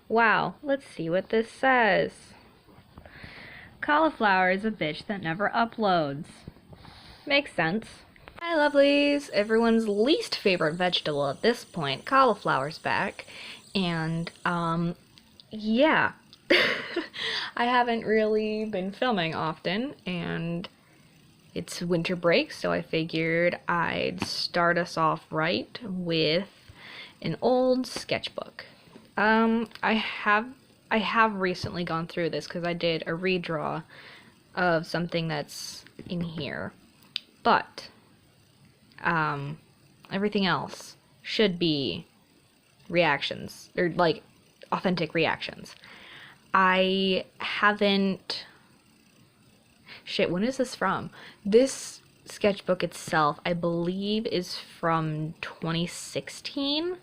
Wow, let's see what this says. Cauliflower is a bitch that never uploads. Makes sense. Hi lovelies! Everyone's least favorite vegetable at this point, cauliflower's back. And, yeah. I haven't really been filming often, and it's winter break, so I figured I'd start us off right with an old sketchbook. I have recently gone through this because I did a redraw of something that's in here, but everything else should be reactions, or like authentic reactions. I haven't. Shit, when is this from? This sketchbook itself, I believe, is from 2016.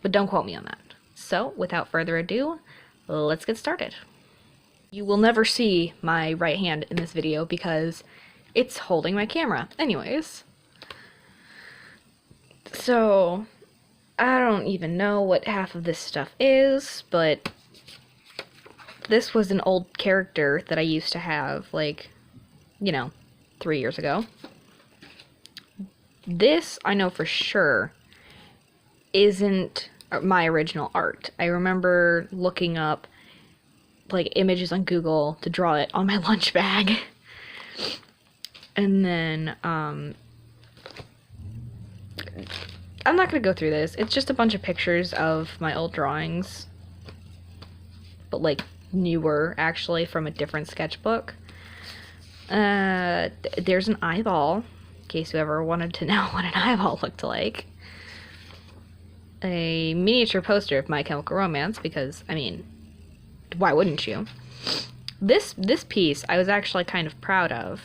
But don't quote me on that. So, without further ado, let's get started. You will never see my right hand in this video because it's holding my camera. Anyways. So, I don't even know what half of this stuff is, but this was an old character that I used to have, like, 3 years ago. This, I know for sure, isn't my original art. I remember looking up, like, images on Google to draw it on my lunch bag. And then, I'm not gonna go through this. It's just a bunch of pictures of my old drawings. But, like, newer, actually, from a different sketchbook. There's an eyeball, in case you ever wanted to know what an eyeball looked like. A miniature poster of My Chemical Romance, because, I mean, why wouldn't you? This piece I was actually kind of proud of.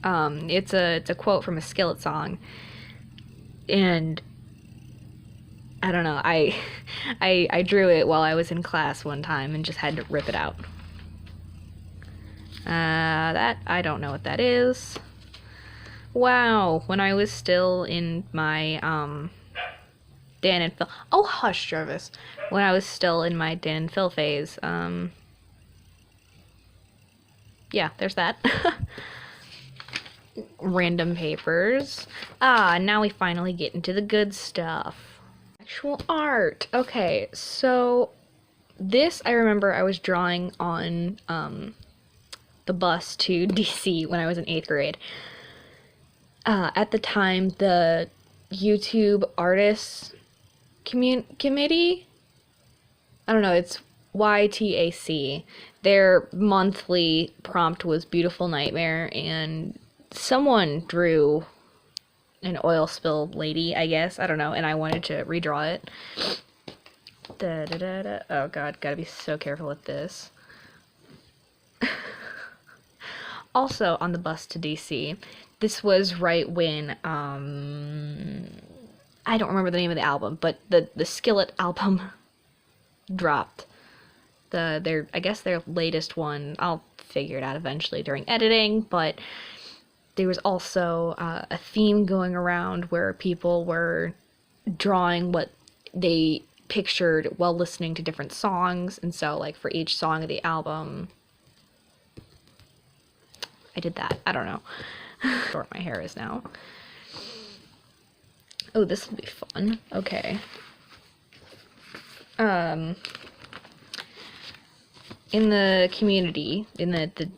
It's a quote from a Skillet song, and I don't know, I drew it while I was in class one time and just had to rip it out. That, I don't know what that is. Wow, when I was still in my, Dan and Phil. Oh, hush, Jarvis. When I was still in my Dan and Phil phase, yeah, there's that. Random papers. Now we finally get into the good stuff. Actual art. Okay, so this I remember I was drawing on, the bus to DC when I was in 8th grade. At the time, the YouTube Artists Committee, I don't know, it's YTAC. Their monthly prompt was Beautiful Nightmare, and someone drew an oil spill lady, I guess. I don't know, and I wanted to redraw it. Oh god, gotta be so careful with this. Also, on the bus to DC, this was right when, I don't remember the name of the album, but the Skillet album dropped. I guess their latest one. I'll figure it out eventually during editing, but there was also a theme going around where people were drawing what they pictured while listening to different songs, and so, like, for each song of the album, I did that. I don't know. Short my hair is now. Oh, this will be fun. Okay. In the community, in the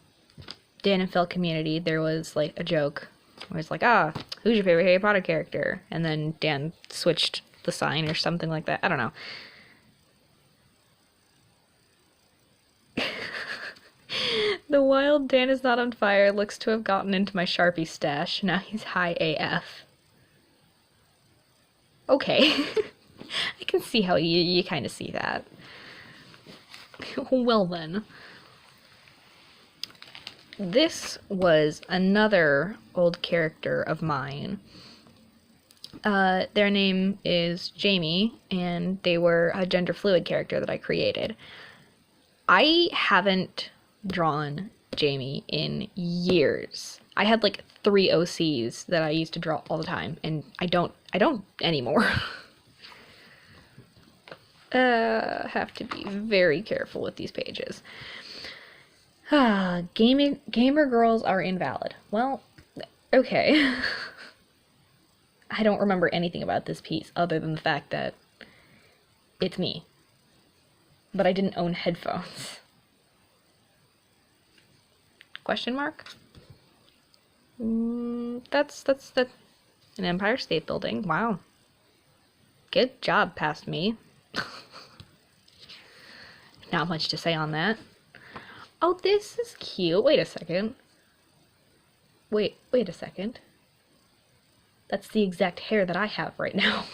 Dan and Phil community, there was, like, a joke where it's like, who's your favorite Harry Potter character? And then Dan switched the sign or something like that. I don't know. The wild Dan is not on fire looks to have gotten into my Sharpie stash. Now he's high AF. Okay. I can see how you kind of see that. Well then. This was another old character of mine. Their name is Jamie, and they were a gender fluid character that I created. I haven't drawn Jamie in years. I had like 3 OCs that I used to draw all the time, and I don't anymore. Have to be very careful with these pages. Gamer girls are invalid. Well, okay. I don't remember anything about this piece other than the fact that it's me. But I didn't own headphones. Question mark? That's an Empire State Building. Wow. Good job, past me. Not much to say on that. Oh, this is cute. Wait a second. Wait a second. That's the exact hair that I have right now.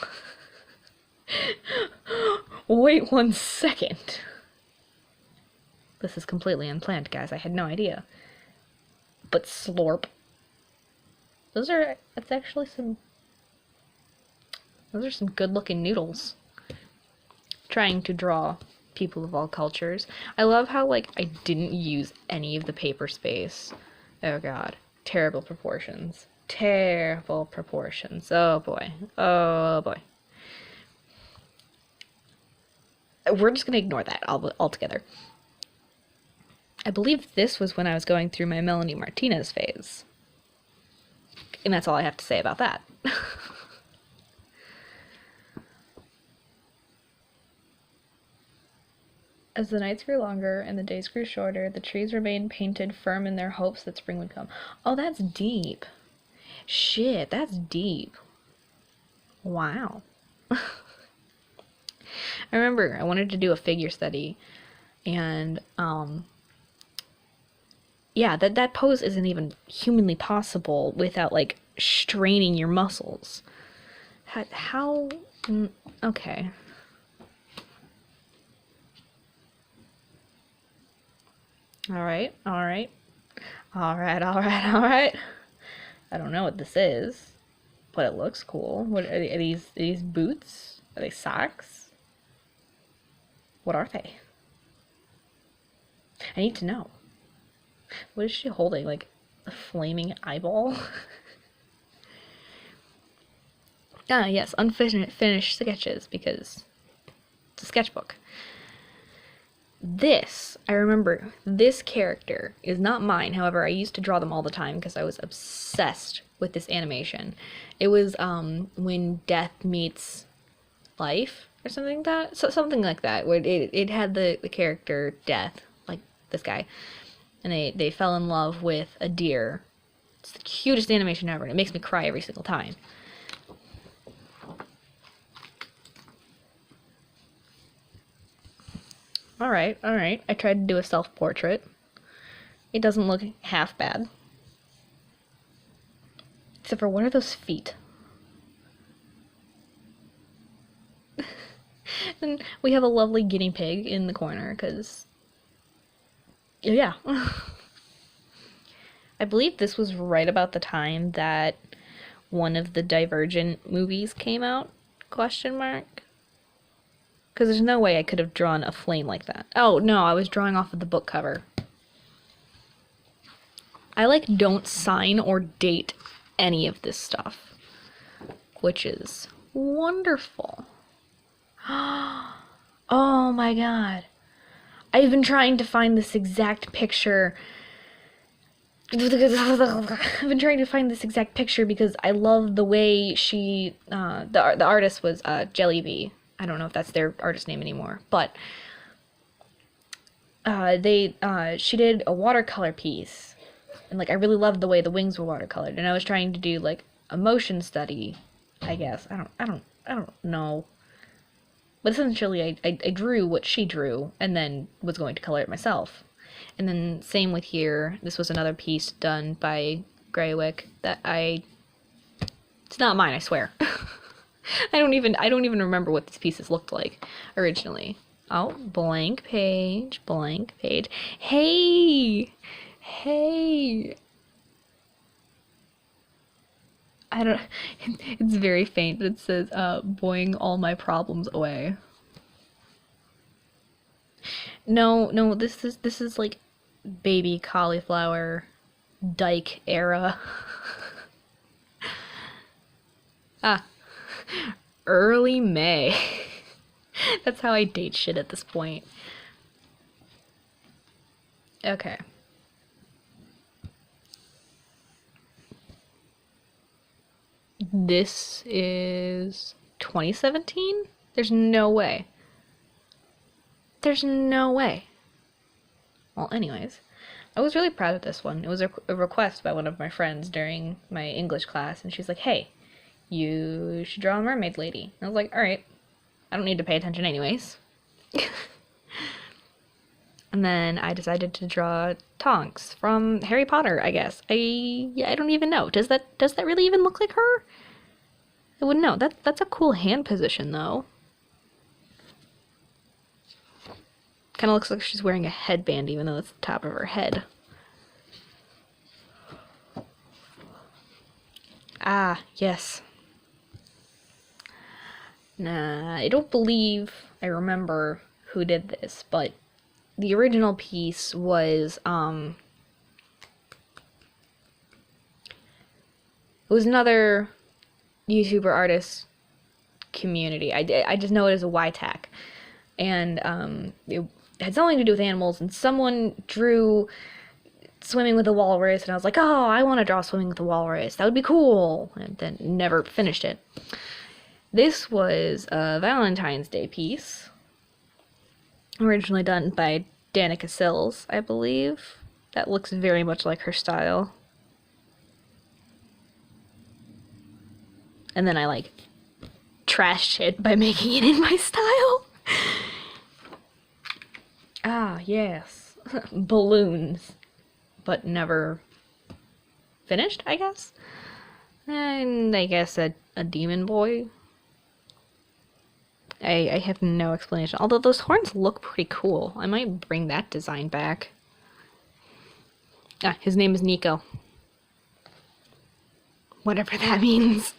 Wait 1 second. This is completely unplanned, guys. I had no idea. But slorp. Those are some good looking noodles. Trying to draw people of all cultures. I love how, like, I didn't use any of the paper space. Oh god. Terrible proportions. Terrible proportions. Oh boy. Oh boy. We're just gonna ignore that altogether. I believe this was when I was going through my Melanie Martinez phase. And that's all I have to say about that. As the nights grew longer and the days grew shorter, the trees remained painted firm in their hopes that spring would come. Oh, that's deep. Shit, that's deep. Wow. I remember I wanted to do a figure study, and yeah, that pose isn't even humanly possible without, like, straining your muscles. How okay. Alright. I don't know what this is, but it looks cool. What are these boots? Are they socks? What are they? I need to know. What is she holding? Like a flaming eyeball? Ah, yes, unfinished sketches, because it's a sketchbook. This, I remember, this character is not mine. However, I used to draw them all the time because I was obsessed with this animation. It was when death meets life or something like that. So, something like that, where it had the character Death, like this guy, and they fell in love with a deer. It's the cutest animation ever, and it makes me cry every single time. Alright. I tried to do a self-portrait. It doesn't look half bad. Except for, what are those feet? And we have a lovely guinea pig in the corner, because... yeah. I believe this was right about the time that one of the Divergent movies came out? Question mark? Because there's no way I could have drawn a flame like that. Oh, no, I was drawing off of the book cover. I, like, don't sign or date any of this stuff, which is wonderful. Oh my god. I've been trying to find this exact picture. I've been trying to find this exact picture because I love the way she, the artist was Jellyby. I don't know if that's their artist name anymore, but she did a watercolor piece, and, like, I really loved the way the wings were watercolored, and I was trying to do, like, a motion study, I guess. I don't know. But essentially, I drew what she drew, and then was going to color it myself. And then same with here. This was another piece done by Greywick that it's not mine, I swear. I don't even remember what these pieces looked like originally. Oh, blank page. Hey! I don't, it's very faint. It says, boing all my problems away. No, this is like baby cauliflower dyke era. Ah, early May. That's how I date shit at this point. Okay. This is 2017? There's no way. There's no way. Well, anyways, I was really proud of this one. It was a request by one of my friends during my English class, and she's like, hey, you should draw a mermaid lady. And I was like, alright, I don't need to pay attention anyways. And then I decided to draw Tonks from Harry Potter, I guess. I don't even know. Does that really even look like her? I wouldn't know. That's a cool hand position though. Kind of looks like she's wearing a headband even though it's the top of her head. Ah, yes. Nah, I don't believe I remember who did this, but the original piece was, it was another YouTuber artist community. I just know it as a YTAC. And, it had something to do with animals, and someone drew swimming with a walrus, and I was like, oh, I want to draw swimming with a walrus. That would be cool. And then never finished it. This was a Valentine's Day piece, originally done by Danica Sills, I believe. That looks very much like her style. And then I, like, trashed it by making it in my style. Ah, yes. Balloons. But never finished, I guess? And I guess a demon boy. I have no explanation. Although those horns look pretty cool. I might bring that design back. Ah, his name is Nico. Whatever that means.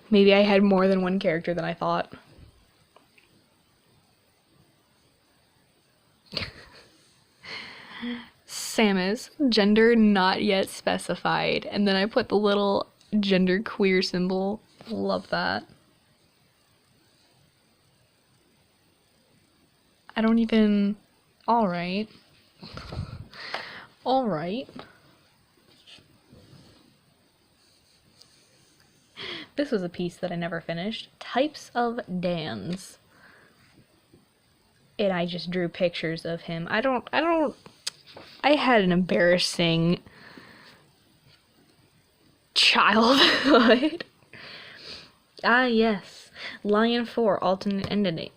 Maybe I had more than one character than I thought. Samus, gender not yet specified. And then I put the little gender queer symbol. Love that. I don't even... Alright. Alright. This was a piece that I never finished. Types of Dans. And I just drew pictures of him. I had an embarrassing childhood. Ah, yes. Lion 4, alternate ending.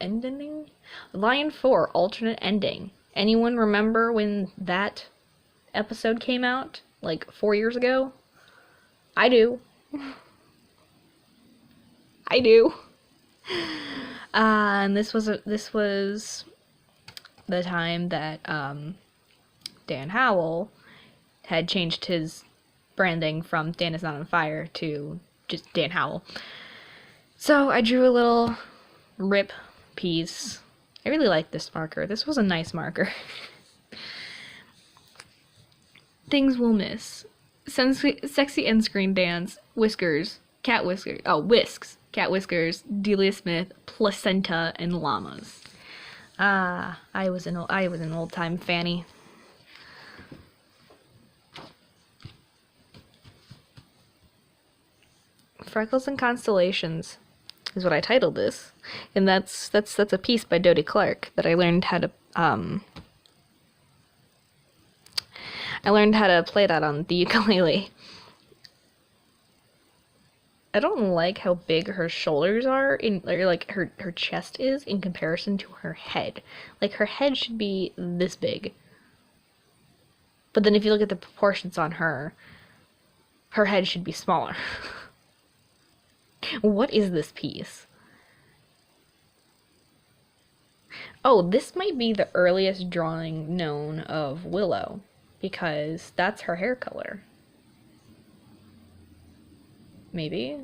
Ending? Lion 4, alternate ending. Anyone remember when that episode came out? Like 4 years ago? I do. I do. And this was the time that Dan Howell had changed his branding from Dan is Not on Fire to just Dan Howell. So I drew a little rip piece. I really like this marker. This was a nice marker. Things we'll miss. Sexy end screen dance. Whiskers. Cat whiskers. Oh, whisks. Cat whiskers. Delia Smith. Placenta and llamas. Ah, I was an old time fanny. Freckles and Constellations is what I titled this, and that's a piece by Dodie Clark that I learned how to play that on the ukulele. I don't like how big her shoulders are, or like her chest is in comparison to her head. Like her head should be this big. But then if you look at the proportions on her head should be smaller. What is this piece? Oh, this might be the earliest drawing known of Willow, because that's her hair color. Maybe?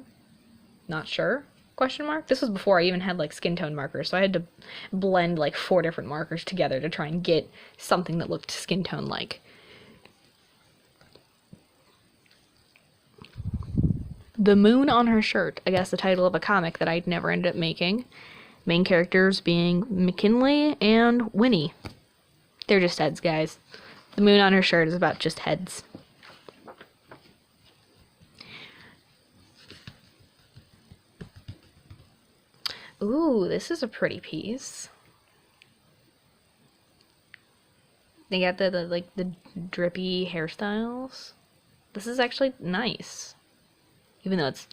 Not sure? Question mark? This was before I even had like skin tone markers, so I had to blend like 4 different markers together to try and get something that looked skin tone like. The Moon on Her Shirt, I guess the title of a comic that I'd never ended up making. Main characters being McKinley and Winnie. They're just heads, guys. The moon on her shirt is about just heads. Ooh, this is a pretty piece. They got the drippy hairstyles. This is actually nice. Even though it's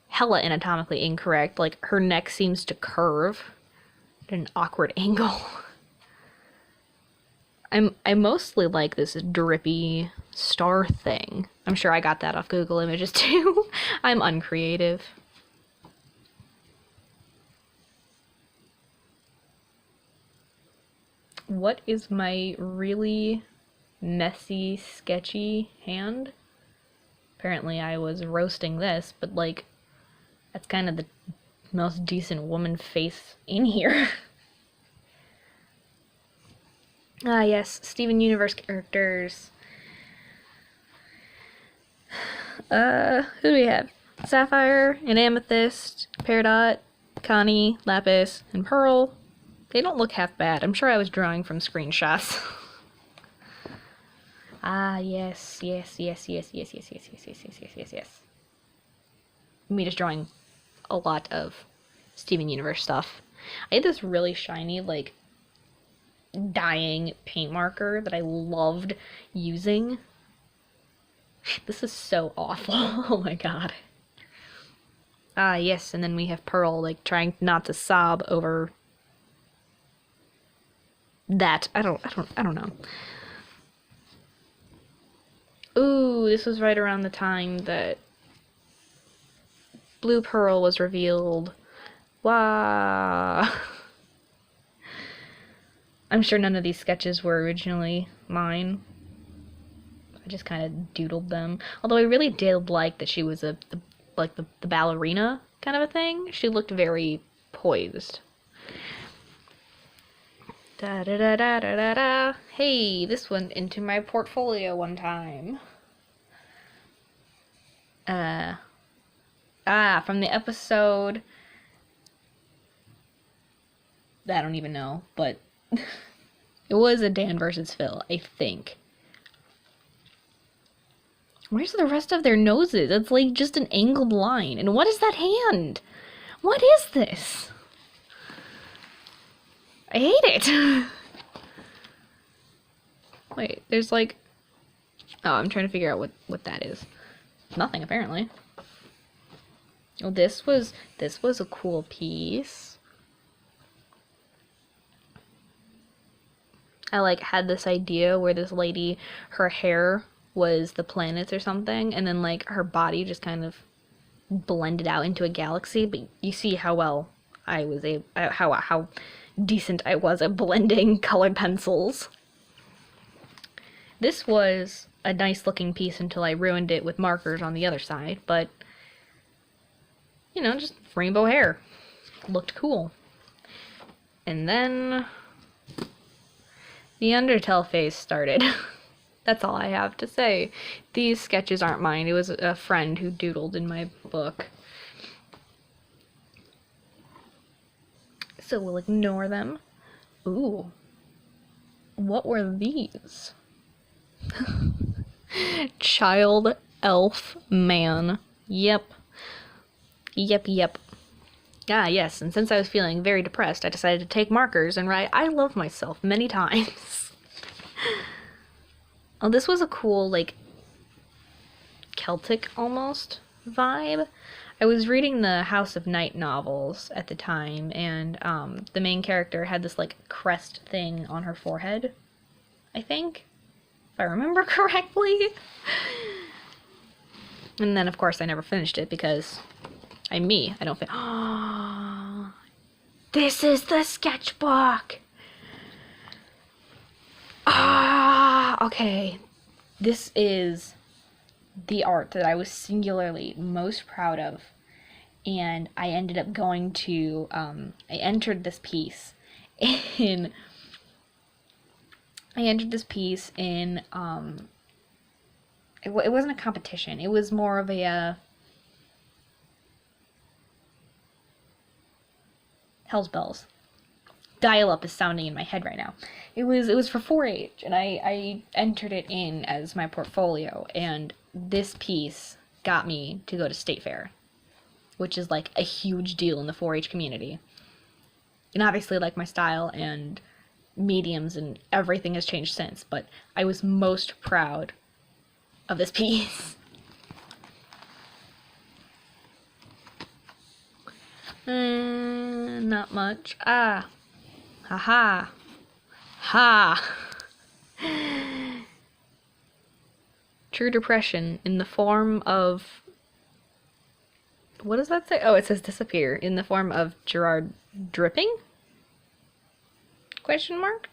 hella anatomically incorrect, like her neck seems to curve at an awkward angle. I mostly like this drippy star thing. I'm sure I got that off Google Images too. I'm uncreative. What is my really messy, sketchy hand? Apparently I was roasting this, but like, that's kind of the most decent woman face in here. Ah, yes, Steven Universe characters. Who do we have? Sapphire and Amethyst, Peridot, Connie, Lapis, and Pearl. They don't look half bad. I'm sure I was drawing from screenshots. Ah, yes. Me just drawing a lot of Steven Universe stuff. I had this really shiny, like, dyeing paint marker that I loved using. This is so awful. Oh my god. Ah, yes, and then we have Pearl, like, trying not to sob over that. I don't know. Ooh, this was right around the time that Blue Pearl was revealed. Wow. I'm sure none of these sketches were originally mine. I just kind of doodled them. Although I really did like that she was the ballerina kind of a thing. She looked very poised. Da da da da da da da. Hey, this went into my portfolio one time. From the episode. I don't even know, but it was a Dan versus Phil, I think. Where's the rest of their noses? It's like just an angled line. And what is that hand? What is this? I hate it. Wait, there's like... Oh, I'm trying to figure out what that is. Nothing, apparently. Oh, this was a cool piece. I like had this idea where this lady, her hair was the planets or something, and then like her body just kind of blended out into a galaxy. But you see how well I was how decent I was at blending colored pencils. This was a nice looking piece until I ruined it with markers on the other side, but you know, just rainbow hair. Looked cool. And then the Undertale phase started. That's all I have to say. These sketches aren't mine. It was a friend who doodled in my book. So we'll ignore them. Ooh. What were these? Child elf man. Yep. Ah, yes, and since I was feeling very depressed, I decided to take markers and write "I love myself" many times. Oh, this was a cool, like, Celtic, almost, vibe. I was reading the House of Night novels at the time, and, the main character had this, like, crest thing on her forehead, I think, if I remember correctly. And then, of course, I never finished it, because I'm me. I don't fit. This is the sketchbook! Okay. This is the art that I was singularly most proud of. And I ended up going to, I entered this piece in, it wasn't a competition. It was more of a, Hell's bells. Dial-up is sounding in my head right now. It was for 4-H, and I entered it in as my portfolio, and this piece got me to go to State Fair, which is like a huge deal in the 4-H community. And obviously, like, my style and mediums and everything has changed since, but I was most proud of this piece. Not much. Ah. Haha. Ha. True depression in the form of... What does that say? Oh, it says disappear. In the form of Gerard dripping? Question mark?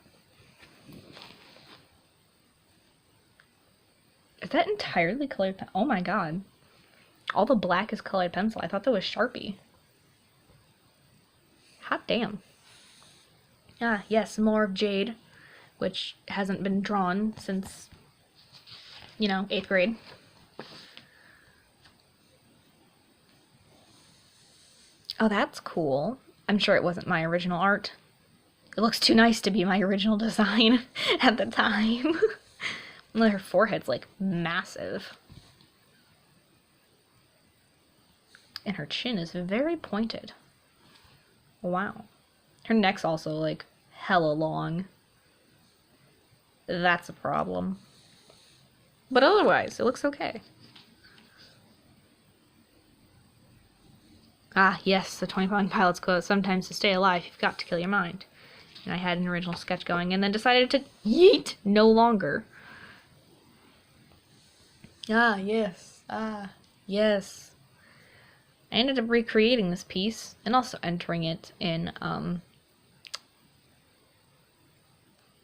Is that entirely colored pen? Oh my god. All the black is colored pencil. I thought that was Sharpie. Hot damn. Ah, yes, more of Jade, which hasn't been drawn since, 8th grade. Oh, that's cool. I'm sure it wasn't my original art. It looks too nice to be my original design at the time. Her forehead's, like, massive. And her chin is very pointed. Wow. Her neck's also, like, hella long. That's a problem. But otherwise, it looks okay. Ah, yes, the 21 Pilots quote, sometimes to stay alive, you've got to kill your mind. And I had an original sketch going, and then decided to yeet no longer. Ah, yes. Ah, yes. I ended up recreating this piece, and also entering it in,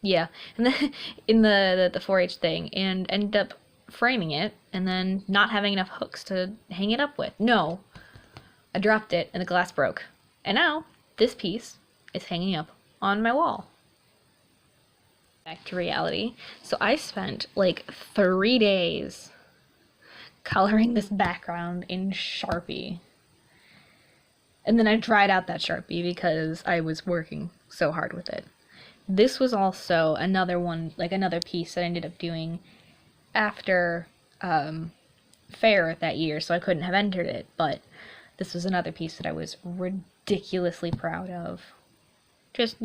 yeah, and then in the 4-H thing, and ended up framing it, and then not having enough hooks to hang it up with. No, I dropped it, and the glass broke. And now, this piece is hanging up on my wall. Back to reality. So I spent, like, 3 days coloring this background in Sharpie. And then I dried out that Sharpie because I was working so hard with it. This was also another one, like another piece that I ended up doing after fair that year, so I couldn't have entered it, but this was another piece that I was ridiculously proud of. Just,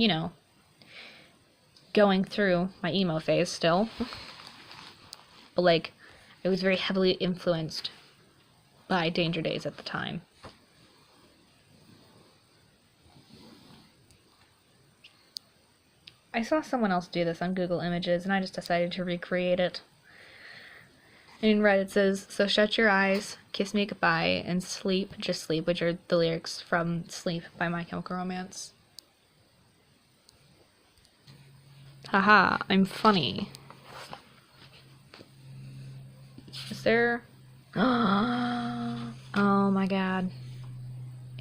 going through my emo phase still. But, like, it was very heavily influenced by Danger Days at the time. I saw someone else do this on Google Images, and I just decided to recreate it. And in red it says, "So shut your eyes, kiss me goodbye, and sleep, just sleep," which are the lyrics from Sleep by My Chemical Romance. Haha, I'm funny. Is there... Oh my god.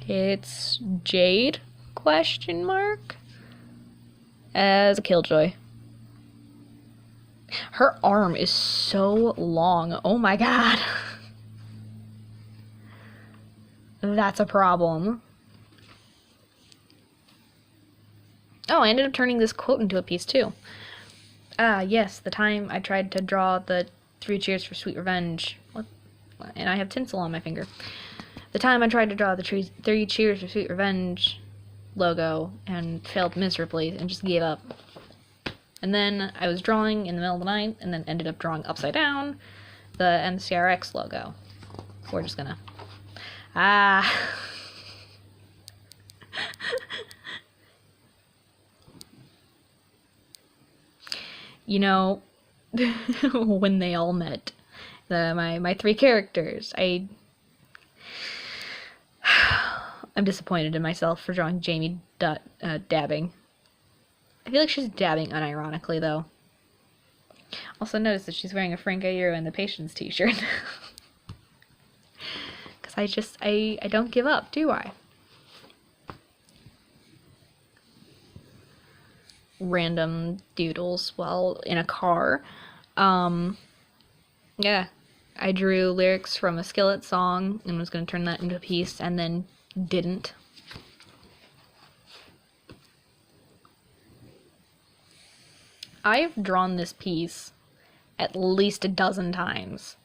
It's Jade? Question mark? As a Killjoy. Her arm is so long. Oh my god. That's a problem. Oh, I ended up turning this quote into a piece too. Yes, the time I tried to draw the 3 cheers for sweet revenge. What? And I have tinsel on my finger. The time I tried to draw the 3 cheers for sweet revenge logo and failed miserably and just gave up. And then I was drawing in the middle of the night and then ended up drawing upside down the MCRX logo. We're just gonna... when they all met, my 3 characters, I'm disappointed in myself for drawing Jamie dabbing. I feel like she's dabbing unironically, though. Also notice that she's wearing a Frank Aguirre and the Patience t-shirt. Because I don't give up, do I? Random doodles while in a car. Yeah. I drew lyrics from a Skillet song and was going to turn that into a piece, and then didn't. I've drawn this piece at least a dozen times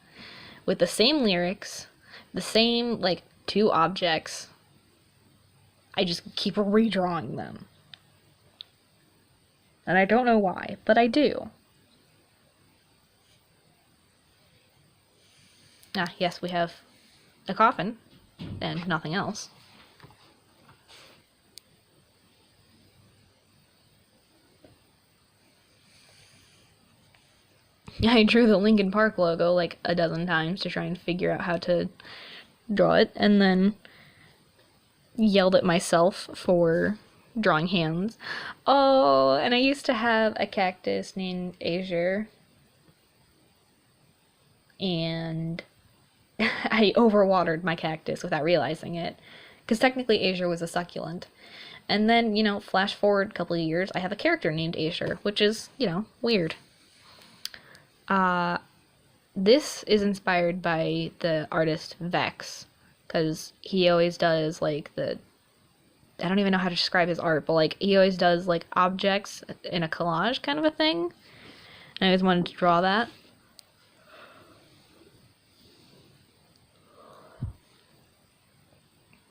with the same lyrics, the same, like, two objects. I just keep redrawing them. And I don't know why, but I do. Ah, yes, we have a coffin and nothing else. I drew the Linkin Park logo like a dozen times to try and figure out how to draw it, and then yelled at myself for drawing hands. Oh, and I used to have a cactus named Azure, and I overwatered my cactus without realizing it, because technically Azure was a succulent. And then, flash forward a couple of years, I have a character named Azure, which is, weird. This is inspired by the artist Vex, because he always does, like, I don't even know how to describe his art, but, like, he always does, like, objects in a collage kind of a thing. And I always wanted to draw that.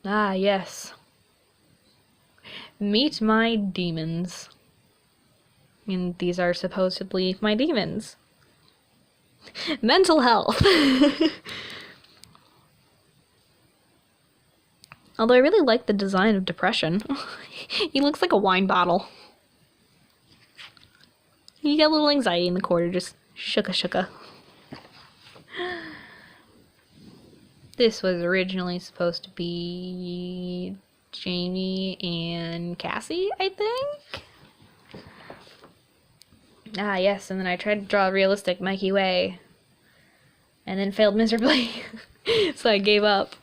Ah, yes. Meet my demons. And these are supposedly my demons. Mental health. Although I really like the design of Depression. He looks like a wine bottle. You got a little anxiety in the corner, just shooka. This was originally supposed to be Jamie and Cassie, I think? Ah, yes, and then I tried to draw a realistic Mikey Way, and then failed miserably, so I gave up.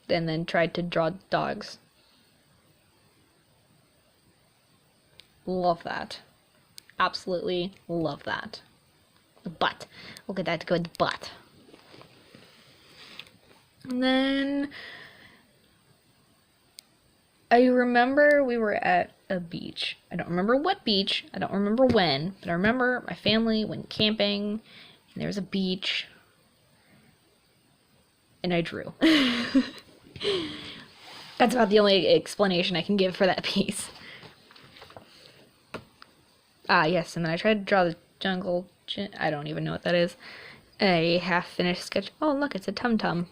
And then tried to draw dogs. Love that. Absolutely love that. The butt. Look at that good butt. And then I remember we were at a beach. I don't remember what beach. I don't remember when. But I remember my family went camping. And there was a beach. And I drew. That's about the only explanation I can give for that piece. Ah, yes, and then I tried to draw the jungle. I don't even know what that is. A half-finished sketch. Oh, look, it's a tum-tum.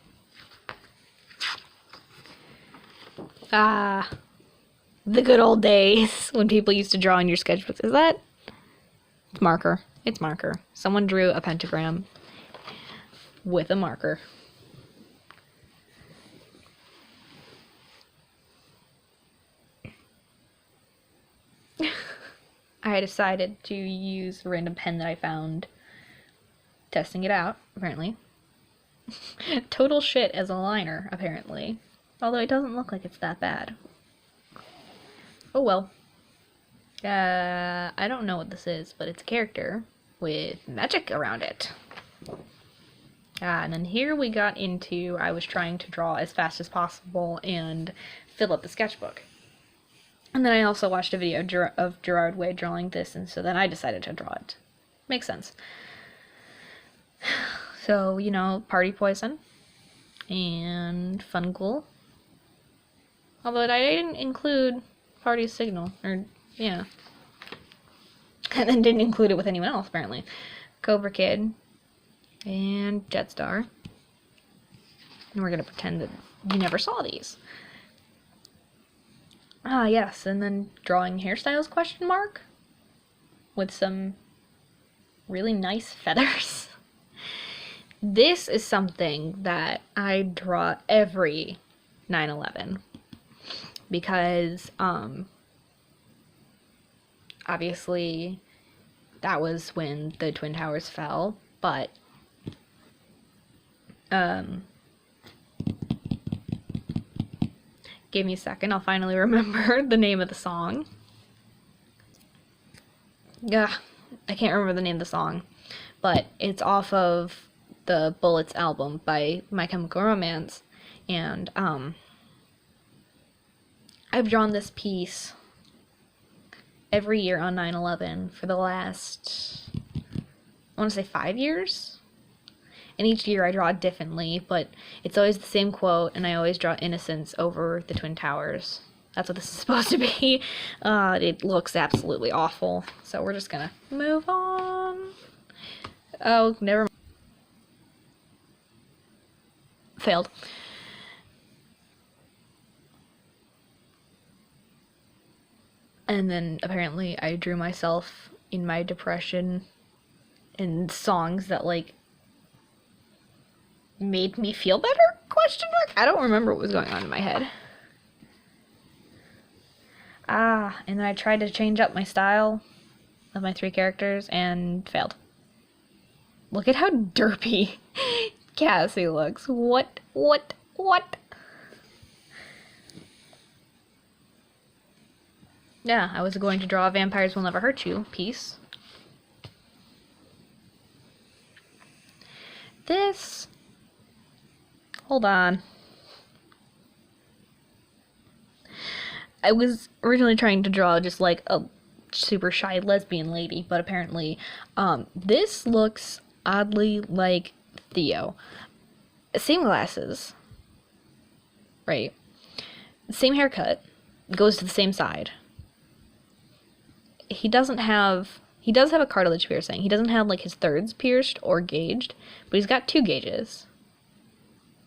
Ah, the good old days when people used to draw in your sketchbooks. Is that? It's marker. It's marker. Someone drew a pentagram with a marker. I decided to use a random pen that I found testing it out, apparently. Total shit as a liner, apparently. Although it doesn't look like it's that bad. Oh well. I don't know what this is, but it's a character with magic around it. And then here we got into, I was trying to draw as fast as possible and fill up the sketchbook. And then I also watched a video of Gerard Way drawing this, and so then I decided to draw it. Makes sense. So, Party Poison and Fungul. Although I didn't include Party Signal, or, yeah. And then didn't include it with anyone else, apparently. Cobra Kid and Jetstar. And we're gonna pretend that you never saw these. Ah, yes, and then drawing hairstyles question mark with some really nice feathers. This is something that I draw every 9/11 because obviously that was when the Twin Towers fell, but give me a second, I'll finally remember the name of the song. Yeah, I can't remember the name of the song, but it's off of the Bullets album by My Chemical Romance, and I've drawn this piece every year on 9/11 for the last, I want to say 5 years. And each year I draw differently, but it's always the same quote, and I always draw innocence over the Twin Towers. That's what this is supposed to be. It looks absolutely awful, so we're just gonna move on. Oh, never mind. Failed. And then apparently I drew myself in my depression and songs that like made me feel better? Question mark? I don't remember what was going on in my head. And then I tried to change up my style of my 3 characters and failed. Look at how derpy Cassie looks. What? Yeah, I was going to draw Vampires Will Never Hurt You piece. This... Hold on. I was originally trying to draw just like a super shy lesbian lady, but apparently this looks oddly like Theo. Same glasses. Right. Same haircut. Goes to the same side. He does have a cartilage piercing. He doesn't have like his thirds pierced or gauged, but he's got 2 gauges.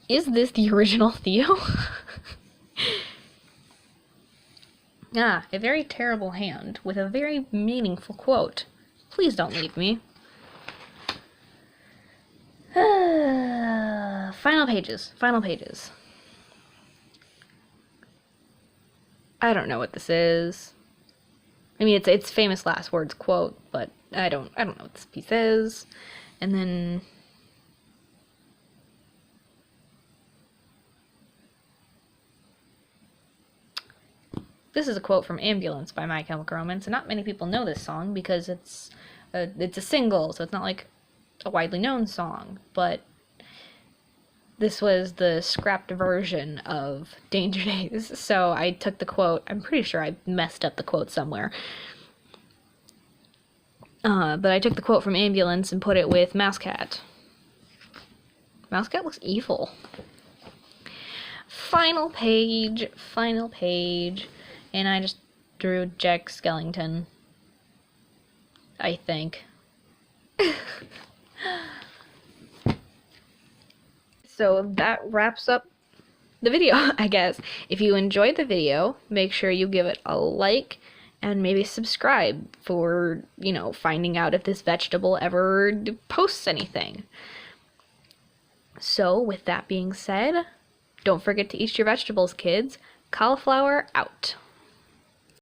Is this the original Theo? A very terrible hand with a very meaningful quote. Please don't leave me. Final pages. I don't know what this is. I mean, it's famous last words quote, but I don't know what this piece is. And then this is a quote from Ambulance by My Chemical Romance, and not many people know this song because it's a single, so it's not like a widely known song, but this was the scrapped version of Danger Days, so I took the quote. I'm pretty sure I messed up the quote somewhere. But I took the quote from Ambulance and put it with Mouse Cat. Mouse Cat looks evil. Final page, and I just drew Jack Skellington, I think. So that wraps up the video, I guess. If you enjoyed the video, make sure you give it a like and maybe subscribe for, finding out if this vegetable ever posts anything. So, with that being said, don't forget to eat your vegetables, kids. Cauliflower out.